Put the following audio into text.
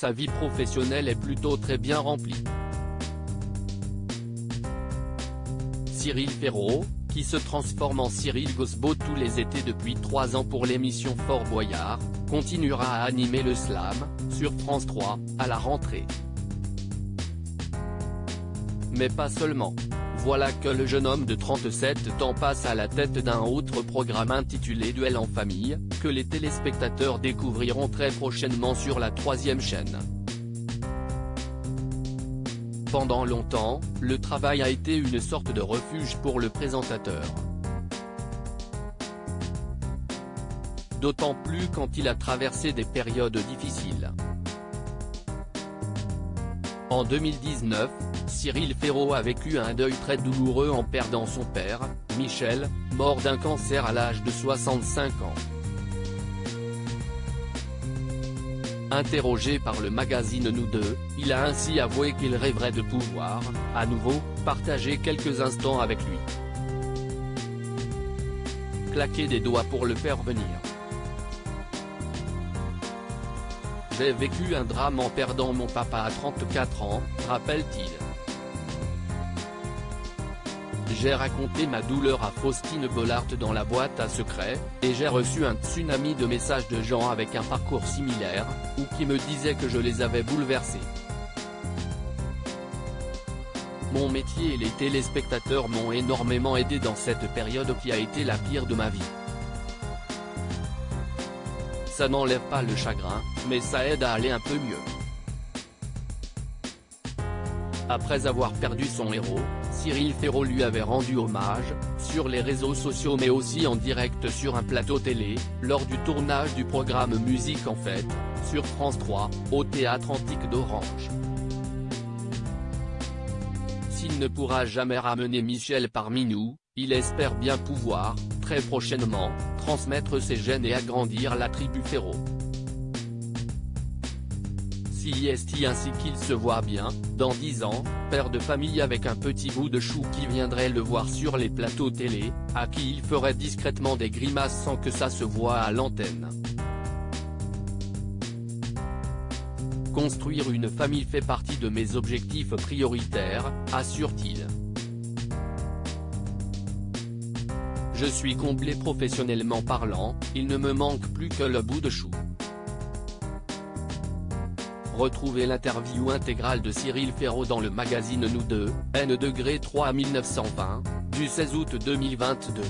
sa vie professionnelle est plutôt très bien remplie. Cyril Ferraud, qui se transforme en Cyril Gosbo tous les étés depuis 3 ans pour l'émission Fort Boyard, continuera à animer le slam, sur France 3, à la rentrée. Mais pas seulement. Voilà que le jeune homme de 37 ans passe à la tête d'un autre programme intitulé Duel en famille, que les téléspectateurs découvriront très prochainement sur la 3e chaîne. Pendant longtemps, le travail a été une sorte de refuge pour le présentateur. D'autant plus quand il a traversé des périodes difficiles. En 2019, Cyril Ferraud a vécu un deuil très douloureux en perdant son père, Michel, mort d'un cancer à l'âge de 65 ans. Interrogé par le magazine Nous Deux, il a ainsi avoué qu'il rêverait de pouvoir, à nouveau, partager quelques instants avec lui. Claquer des doigts pour le faire venir. J'ai vécu un drame en perdant mon papa à 34 ans, rappelle-t-il. J'ai raconté ma douleur à Faustine Bollard dans la boîte à secrets, et j'ai reçu un tsunami de messages de gens avec un parcours similaire, ou qui me disaient que je les avais bouleversés. Mon métier et les téléspectateurs m'ont énormément aidé dans cette période qui a été la pire de ma vie. Ça n'enlève pas le chagrin, mais ça aide à aller un peu mieux. Après avoir perdu son héros, Cyril Ferraud lui avait rendu hommage, sur les réseaux sociaux mais aussi en direct sur un plateau télé, lors du tournage du programme Musique en Fête, sur France 3, au Théâtre Antique d'Orange. S'il ne pourra jamais ramener Michel parmi nous, il espère bien pouvoir, très prochainement, transmettre ses gènes et agrandir la tribu Ferraud. Si est ainsi qu'il se voit bien, dans 10 ans, père de famille avec un petit bout de chou qui viendrait le voir sur les plateaux télé, à qui il ferait discrètement des grimaces sans que ça se voie à l'antenne. Construire une famille fait partie de mes objectifs prioritaires, assure-t-il. Je suis comblé professionnellement parlant, il ne me manque plus que le bout de chou. Retrouvez l'interview intégrale de Cyril Ferraud dans le magazine Nous Deux, N°3 1920, du 16 août 2022.